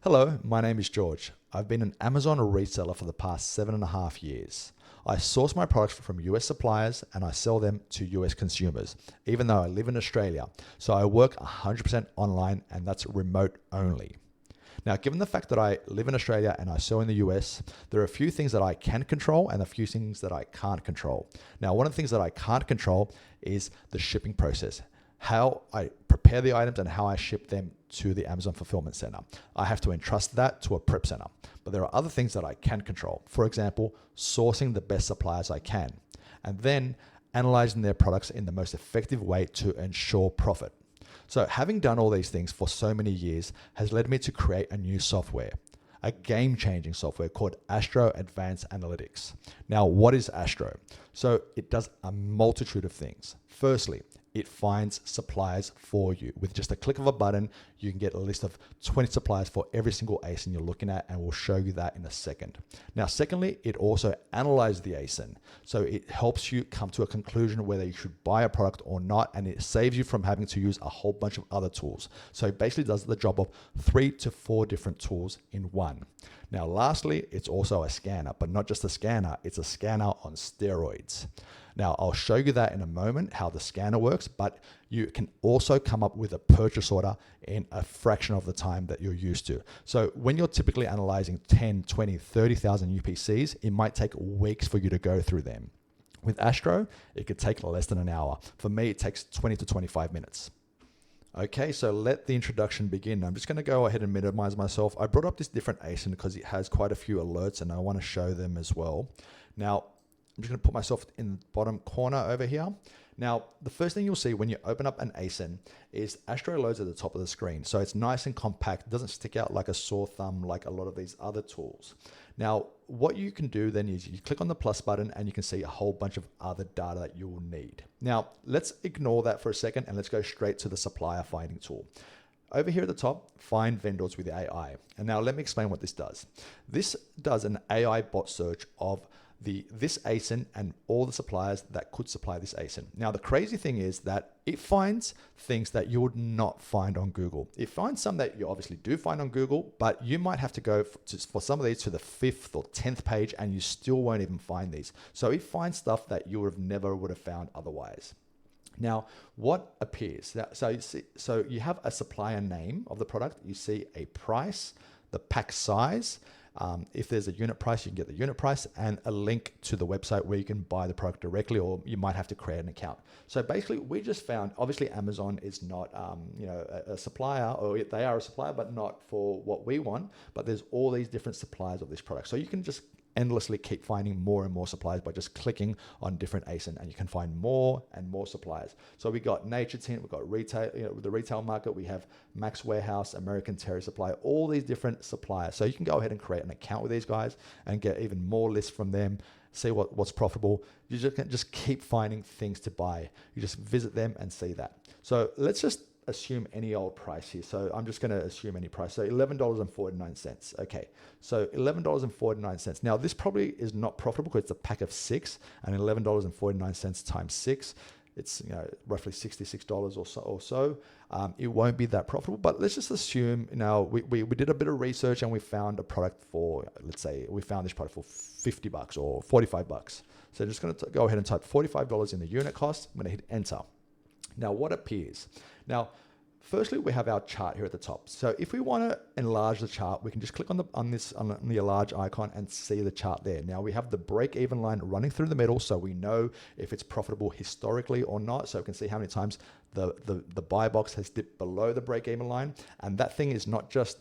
Hello, my name is George. I've been an Amazon reseller for the past 7.5 years. I source my products from US suppliers and I sell them to US consumers, even though I live in Australia. So I work 100% online and that's remote only. Now, given the fact that I live in Australia and I sell in the US, there are a few things that I can control and a few things that I can't control. Now, one of the things that I can't control is the shipping process, how I prepare the items and how I ship them to the Amazon fulfillment center. I have to entrust that to a prep center. But there are other things that I can control. For example, sourcing the best suppliers I can, and then analyzing their products in the most effective way to ensure profit. So having done all these things for so many years has led me to create a new software, a game-changing software called ASTRO Advanced Analytics. Now, what is ASTRO? So it does a multitude of things. Firstly, it finds suppliers for you. With just a click of a button, you can get a list of 20 suppliers for every single ASIN you're looking at, and we'll show you that in a second. Now, secondly, it also analyzes the ASIN. So it helps you come to a conclusion whether you should buy a product or not, and it saves you from having to use a whole bunch of other tools. So it basically does the job of 3 to 4 different tools in one. Now, lastly, it's also a scanner, but not just a scanner, it's a scanner on steroids. Now, I'll show you that in a moment, how the scanner works, but you can also come up with a purchase order in a fraction of the time that you're used to. So when you're typically analyzing 10, 20, 30,000 UPCs, it might take weeks for you to go through them. With Astro, it could take less than an hour. For me, it takes 20 to 25 minutes. Okay, so let the introduction begin. I'm just going to go ahead and minimize myself. I brought up this different ASIN because it has quite a few alerts and I want to show them as well. Now, I'm just going to put myself in the bottom corner over here. Now, the first thing you'll see when you open up an ASIN is Astro loads at the top of the screen. So it's nice and compact. It doesn't stick out like a sore thumb like a lot of these other tools. Now, what you can do then is you click on the plus button and you can see a whole bunch of other data that you will need. Now, let's ignore that for a second and let's go straight to the supplier finding tool. Over here at the top, find vendors with AI. And now let me explain what this does. This does an AI bot search of this ASIN and all the suppliers that could supply this ASIN. Now, the crazy thing is that it finds things that you would not find on Google. It finds some that you obviously do find on Google, but you might have to go for some of these to the 5th or 10th page and you still won't even find these. So it finds stuff that you never would have found otherwise. Now, what appears? So you have a supplier name of the product, you see a price, the pack size. If there's a unit price, you can get the unit price and a link to the website where you can buy the product directly, or you might have to create an account. So basically, we just found, obviously Amazon is not a supplier, or they are a supplier, but not for what we want. But there's all these different suppliers of this product. So you can just endlessly keep finding more and more suppliers by just clicking on different ASIN, and you can find more and more suppliers. So we got Nature Tint, we've got retail, the retail market, we have Max Warehouse, American Terry Supply, all these different suppliers. So you can go ahead and create an account with these guys and get even more lists from them, see what's profitable. You just keep finding things to buy. You just visit them and see that. So let's just assume any old price here. So I'm just going to assume any price. So $11.49. Okay. So $11.49. Now this probably is not profitable because it's a pack of 6, and $11.49 times 6, it's roughly $66 or so. It won't be that profitable, but let's just assume we did a bit of research and we found a product for, let's say we found this product for $50 or $45. So I'm just going to go ahead and type $45 in the unit cost. I'm going to hit enter. Now, what appears? Now, firstly, we have our chart here at the top. So if we want to enlarge the chart, we can just click on the enlarge icon and see the chart there. Now, we have the break-even line running through the middle, so we know if it's profitable historically or not. So we can see how many times the buy box has dipped below the break-even line. And that thing is not just,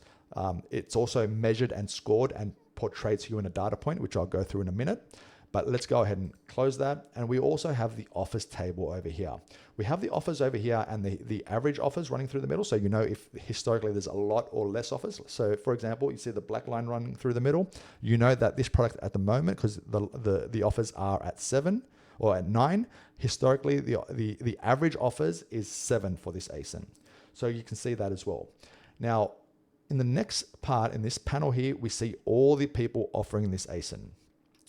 it's also measured and scored and portrayed to you in a data point, which I'll go through in a minute. But let's go ahead and close that. And we also have the offers table over here. We have the offers over here and the average offers running through the middle. So you know if historically there's a lot or less offers. So for example, you see the black line running through the middle. You know that this product at the moment, because the offers are at 7 or at 9, historically the average offers is 7 for this ASIN. So you can see that as well. Now, in the next part, in this panel here, we see all the people offering this ASIN.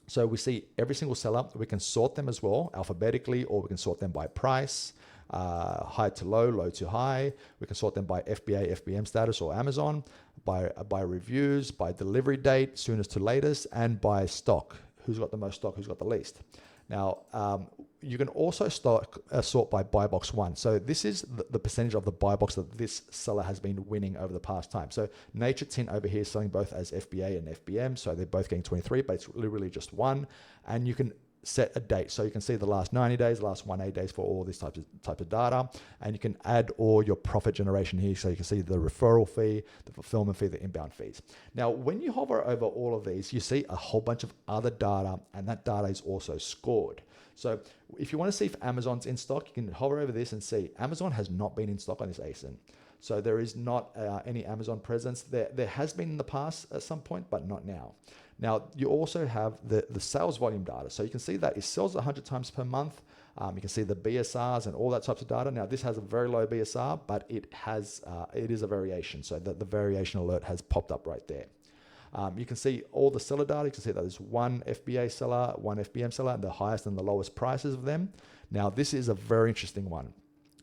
So we see every single seller. We can sort them as well alphabetically, or we can sort them by price, high to low, low to high. We can sort them by FBA, FBM status, or Amazon. by reviews, by delivery date, soonest to latest, and by stock. Who's got the most stock? Who's got the least? Now, you can also sort by buy box one. So this is the percentage of the buy box that this seller has been winning over the past time. So Nature Tint over here is selling both as FBA and FBM. So they're both getting 23, but it's literally just one. And you can set a date. So you can see the last 90 days, the last 180 days for all this type of data. And you can add all your profit generation here. So you can see the referral fee, the fulfillment fee, the inbound fees. Now, when you hover over all of these, you see a whole bunch of other data, and that data is also scored. So if you want to see if Amazon's in stock, you can hover over this and see Amazon has not been in stock on this ASIN. So there is not any Amazon presence. There has been in the past at some point, but not now. Now, you also have the sales volume data. So you can see that it sells 100 times per month. You can see the BSRs and all that types of data. Now, this has a very low BSR, but it is a variation. So the variation alert has popped up right there. You can see all the seller data. You can see that there's one FBA seller, one FBM seller, and the highest and the lowest prices of them. Now, this is a very interesting one.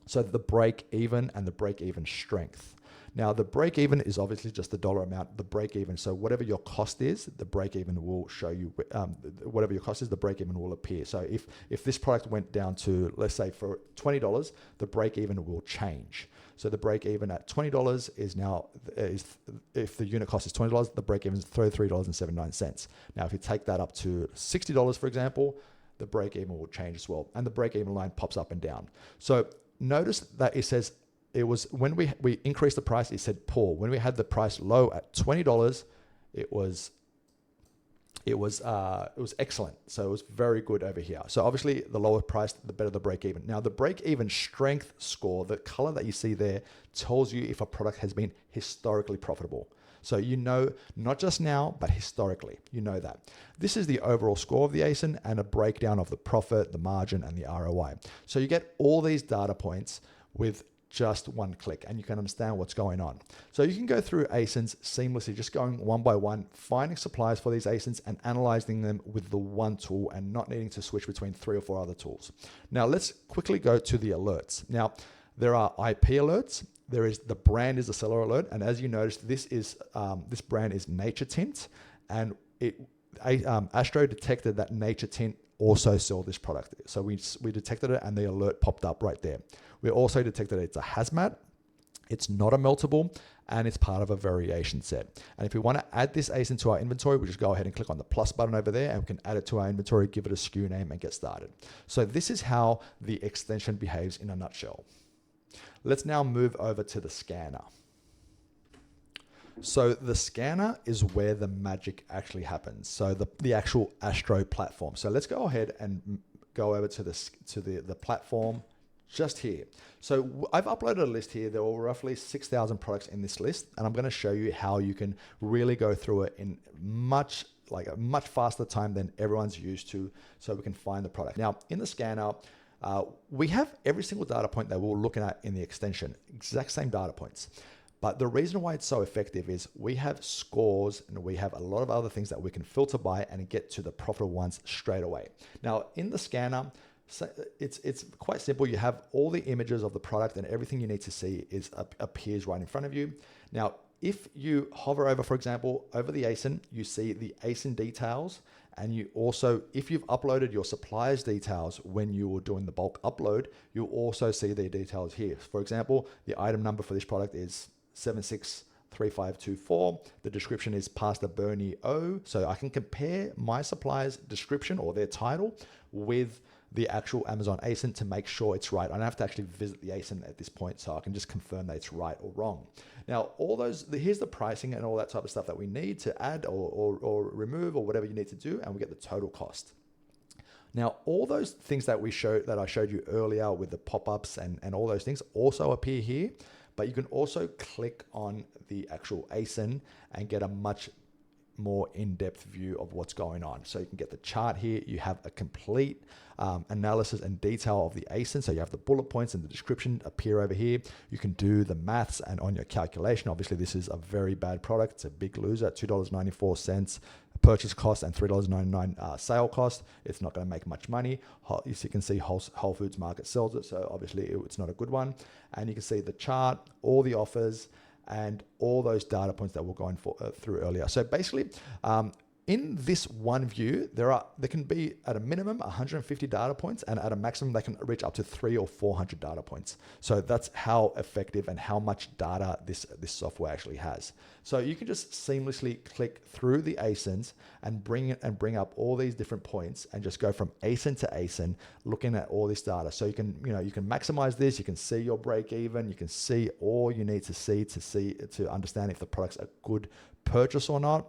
So the break even and the break even strength. Now, the break even is obviously just the dollar amount, the break even. So whatever your cost is, the break even will show you, whatever your cost is, the break even will appear. So if this product went down to, let's say for $20, the break even will change. So the break even at $20 is now, if the unit cost is $20, the break even is $33.79. Now, if you take that up to $60, for example, the break even will change as well. And the break even line pops up and down. So notice that it says, it was when we increased the price, it said poor. When we had the price low at $20, it was excellent. So it was very good over here. So obviously the lower price, the better the break even. Now the break even strength score, the color that you see there, tells you if a product has been historically profitable. So you know, not just now, but historically, you know that. This is the overall score of the ASIN and a breakdown of the profit, the margin, and the ROI. So you get all these data points with just one click, and you can understand what's going on. So you can go through ASINs seamlessly, just going one by one, finding suppliers for these ASINs and analyzing them with the one tool and not needing to switch between 3 or 4 other tools. Now let's quickly go to the alerts. Now there are IP alerts. There is the brand is a seller alert, and as you noticed, this brand is Nature Tint, and ASTRO detected that Nature Tint also sell this product. So we detected it and the alert popped up right there. We also detected it's a hazmat, it's not a meltable, and it's part of a variation set. And if we want to add this ASIN to our inventory, we just go ahead and click on the plus button over there and we can add it to our inventory, give it a SKU name and get started. So this is how the extension behaves in a nutshell. Let's now move over to the scanner. So the scanner is where the magic actually happens. So the actual ASTRO platform. So let's go ahead and go over to the platform just here. So I've uploaded a list here. There were roughly 6,000 products in this list, and I'm going to show you how you can really go through it in a much faster time than everyone's used to, so we can find the product. Now in the scanner, we have every single data point that we're looking at in the extension, exact same data points. But the reason why it's so effective is we have scores and we have a lot of other things that we can filter by and get to the profitable ones straight away. Now in the scanner, it's quite simple. You have all the images of the product and everything you need to see appears right in front of you. Now, if you hover over, for example, over the ASIN, you see the ASIN details. And you also, if you've uploaded your supplier's details when you were doing the bulk upload, you'll also see their details here. For example, the item number for this product is 763524. The description is Pastor Bernie O. So I can compare my supplier's description or their title with the actual Amazon ASIN to make sure it's right. I don't have to actually visit the ASIN at this point, so I can just confirm that it's right or wrong. Now, here's the pricing and all that type of stuff that we need to add or remove or whatever you need to do, and we get the total cost. Now, all those things that I showed you earlier with the pop-ups and all those things also appear here, but you can also click on the actual ASIN and get a much more in-depth view of what's going on. So you can get the chart here. You have a complete analysis and detail of the ASIN. So you have the bullet points and the description appear over here. You can do the maths and on your calculation. Obviously, this is a very bad product. It's a big loser at $2.94 purchase cost and $3.99 sale cost. It's not going to make much money. As you can see, Whole Foods Market sells it. So obviously it's not a good one. And you can see the chart, all the offers, and all those data points that we're going through earlier. So basically, in this one view, there can be at a minimum 150 data points, and at a maximum they can reach up to 300 or 400 data points. So that's how effective and how much data this software actually has. So you can just seamlessly click through the ASINs and bring up all these different points and just go from ASIN to ASIN, looking at all this data. So you can maximize this. You can see your break even. You can see all you need to see to understand if the product's a good purchase or not.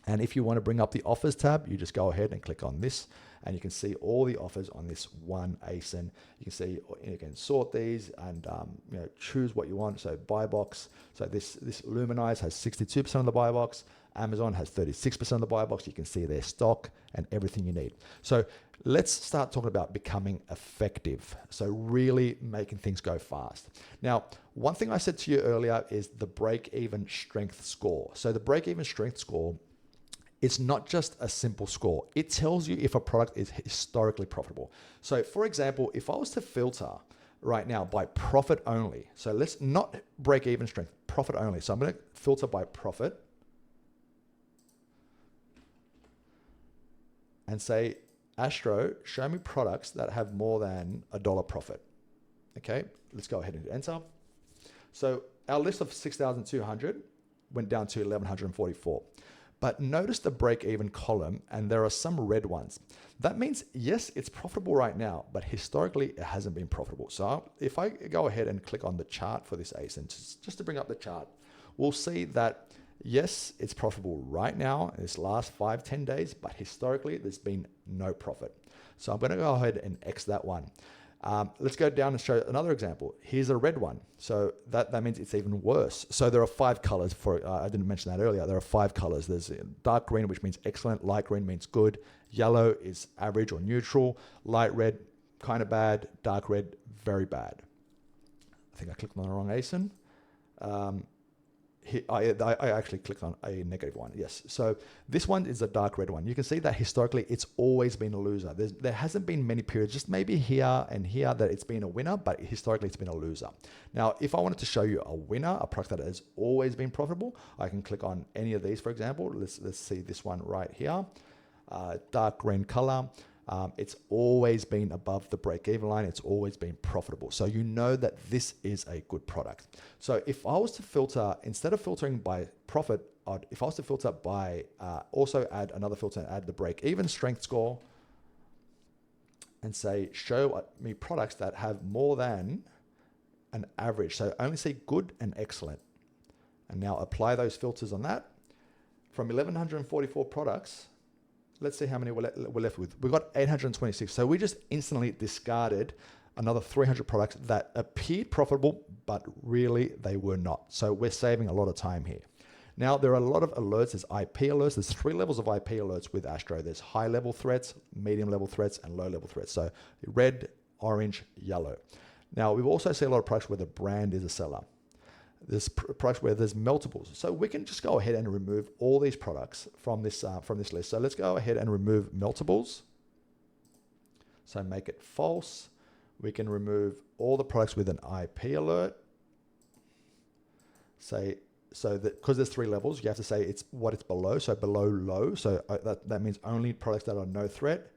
And if you want to bring up the offers tab, you just go ahead and click on this, and you can see all the offers on this one ASIN. You can see, you can sort these and choose what you want. So buy box. So this Luminize has 62% of the buy box. Amazon has 36% of the buy box. You can see their stock and everything you need. So let's start talking about becoming effective. So really making things go fast. Now, one thing I said to you earlier is the break-even strength score. So the break-even strength score, it's not just a simple score. It tells you if a product is historically profitable. So for example, if I was to filter right now by profit only, so let's not break even strength, profit only. So I'm going to filter by profit and say, Astro, show me products that have more than $1 profit. Okay, let's go ahead and hit enter. So our list of 6,200 went down to 1,144. But notice the break-even column, and there are some red ones. That means, yes, it's profitable right now, but historically, it hasn't been profitable. So if I go ahead and click on the chart for this ASIN, just to bring up the chart, we'll see that, yes, it's profitable right now in this last 5-10 days, but historically, there's been no profit. So I'm going to go ahead and X that one. Let's go down and show another example. Here's a red one. So that means it's even worse. So there are 5 colors for, I didn't mention that earlier. There are 5 colors. There's dark green, which means excellent. Light green means good. Yellow is average or neutral. Light red, kind of bad. Dark red, very bad. I think I clicked on the wrong ASIN. I actually clicked on a negative one. Yes. So this one is a dark red one. You can see that historically it's always been a loser. There hasn't been many periods, just maybe here and here, that it's been a winner, but historically it's been a loser. Now, if I wanted to show you a winner, a product that has always been profitable, I can click on any of these, for example. Let's see this one right here. Dark green color. It's always been above the break-even line. It's always been profitable. So you know that this is a good product. So if I was to filter, instead of filtering by profit, if I was to filter by, also add another filter and add the break-even strength score and say, show me products that have more than an average. So only see good and excellent. And now apply those filters on that. From 1,144 products, let's see how many we're left with. We've got 826. So we just instantly discarded another 300 products that appeared profitable, but really they were not. So we're saving a lot of time here. Now, there are a lot of alerts. There's IP alerts. There's 3 levels of IP alerts with Astro. There's high-level threats, medium-level threats, and low-level threats. So red, orange, yellow. Now, we've also seen a lot of products where the brand is a seller. There's products where there's multiples. So we can just go ahead and remove all these products from this list. So let's go ahead and remove multiples. So make it false. We can remove all the products with an IP alert. So that because there's 3 levels, you have to say it's below. So below low. So that means only products that are no threat.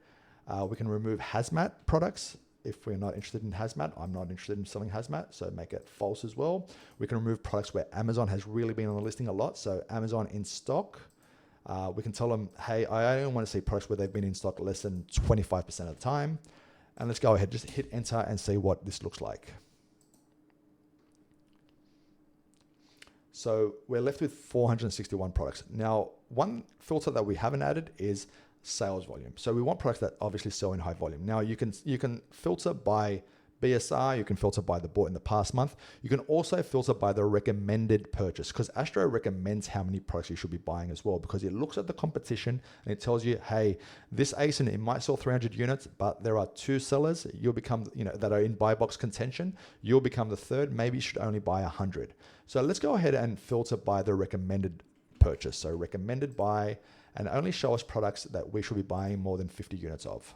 We can remove hazmat products. If we're not interested in hazmat, I'm not interested in selling hazmat, so make it false as well. We can remove products where Amazon has really been on the listing a lot. So Amazon in stock, we can tell them, hey, I only want to see products where they've been in stock less than 25% of the time. And let's go ahead, just hit enter and see what this looks like. So we're left with 461 products. Now, one filter that we haven't added is sales volume. So we want products that obviously sell in high volume. Now you can filter by BSR, you can filter by the bought in the past month. You can also filter by the recommended purchase, because Astro recommends how many products you should be buying as well, because it looks at the competition and it tells you, hey, this ASIN, it might sell 300 units, but there are 2 sellers. You'll become, that are in buy box contention. You'll become the 3rd. Maybe you should only buy 100. So let's go ahead and filter by the recommended purchase. So recommended by, and only show us products that we should be buying more than 50 units of.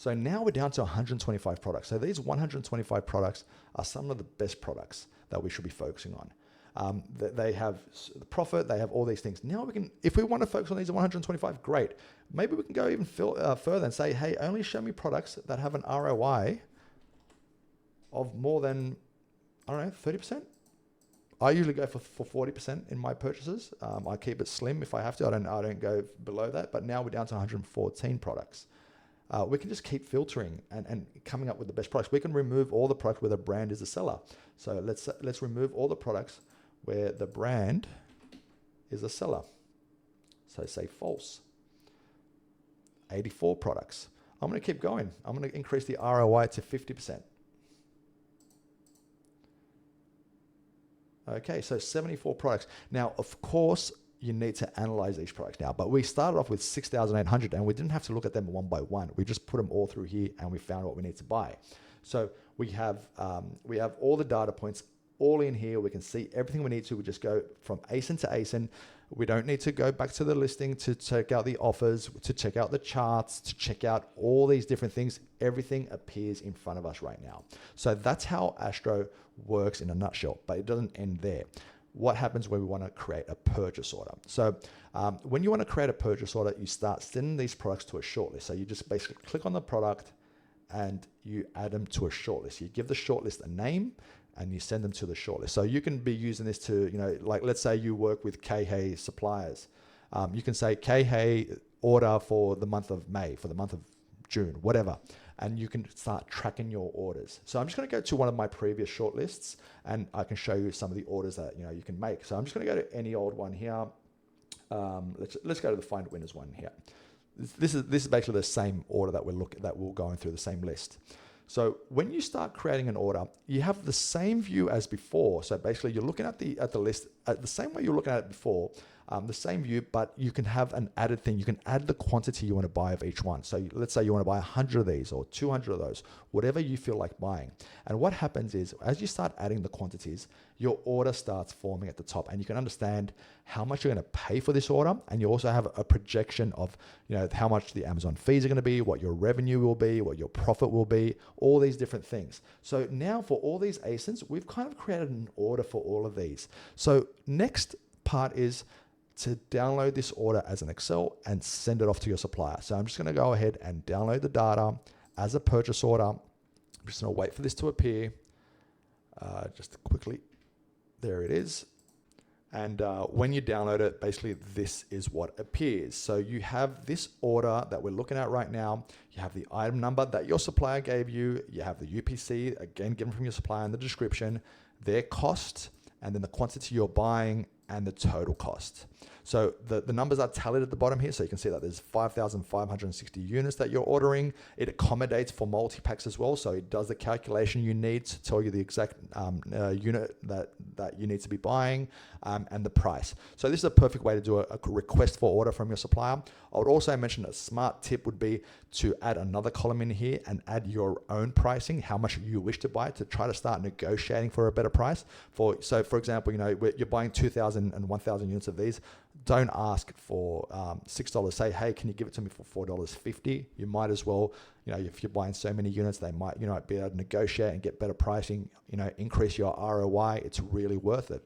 So now we're down to 125 products. So these 125 products are some of the best products that we should be focusing on. They have the profit, they have all these things. Now we can, if we want to focus on these 125, great. Maybe we can go even further and say, hey, only show me products that have an ROI of more than, I don't know, 30%. I usually go for 40% in my purchases. I keep it slim if I have to. I don't go below that. But now we're down to 114 products. We can just keep filtering and coming up with the best products. We can remove all the products where the brand is a seller. So let's remove all the products where the brand is a seller. So say false. 84 products. I'm going to keep going. I'm going to increase the ROI to 50%. Okay, so 74 products. Now, of course, you need to analyze each product now, but we started off with 6,800 and we didn't have to look at them one by one. We just put them all through here and we found what we need to buy. So we have all the data points all in here. We can see everything we need to. We just go from ASIN to ASIN. We don't need to go back to the listing to check out the offers, to check out the charts, to check out all these different things. Everything appears in front of us right now. So that's how Astro works in a nutshell, but it doesn't end there. What happens when we want to create a purchase order? So when you want to create a purchase order, you start sending these products to a shortlist. So you just basically click on the product and you add them to a shortlist. You give the shortlist a name and you send them to the shortlist. So you can be using this to, like let's say you work with Keepa suppliers. You can say Keepa order for the month of May, for the month of June, whatever. And you can start tracking your orders. So I'm just going to go to one of my previous shortlists and I can show you some of the orders that you can make. So I'm just going to go to any old one here. Let's go to the find winners one here. This is basically the same order that we're going through, the same list. So when you start creating an order, you have the same view as before. So basically you're looking at the list the same way you're looking at it before, the same view, but you can have an added thing. You can add the quantity you want to buy of each one. So let's say you want to buy 100 of these or 200 of those, whatever you feel like buying. And what happens is as you start adding the quantities, your order starts forming at the top and you can understand how much you're going to pay for this order. And you also have a projection of, how much the Amazon fees are going to be, what your revenue will be, what your profit will be, all these different things. So now for all these ASINs, we've kind of created an order for all of these. So next part is to download this order as an Excel and send it off to your supplier. So I'm just going to go ahead and download the data as a purchase order. I'm just going to wait for this to appear. Just quickly, there it is. And when you download it, basically this is what appears. So you have this order that we're looking at right now. You have the item number that your supplier gave you. You have the UPC, again, given from your supplier in the description, their cost, and then the quantity you're buying and the total cost. So the numbers are tallied at the bottom here. So you can see that there's 5,560 units that you're ordering. It accommodates for multi-packs as well. So it does the calculation you need to tell you the exact unit that you need to be buying and the price. So this is a perfect way to do a request for order from your supplier. I would also mention a smart tip would be to add another column in here and add your own pricing, how much you wish to buy, to try to start negotiating for a better price. So for example, you're buying 2,000 and 1,000 units of these. Don't ask for $6. Say, hey, can you give it to me for $4.50? You might as well, if you're buying so many units, they might, be able to negotiate and get better pricing, increase your ROI. It's really worth it.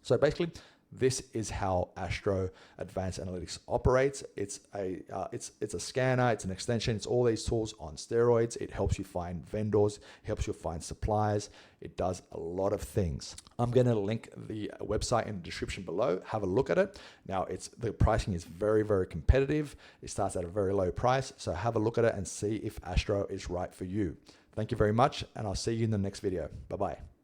So basically, this is how Astro Advanced Analytics operates. It's a scanner, it's an extension, it's all these tools on steroids. It helps you find vendors, helps you find suppliers. It does a lot of things. I'm going to link the website in the description below. Have a look at it. Now, the pricing is very, very competitive. It starts at a very low price. So have a look at it and see if Astro is right for you. Thank you very much, and I'll see you in the next video. Bye-bye.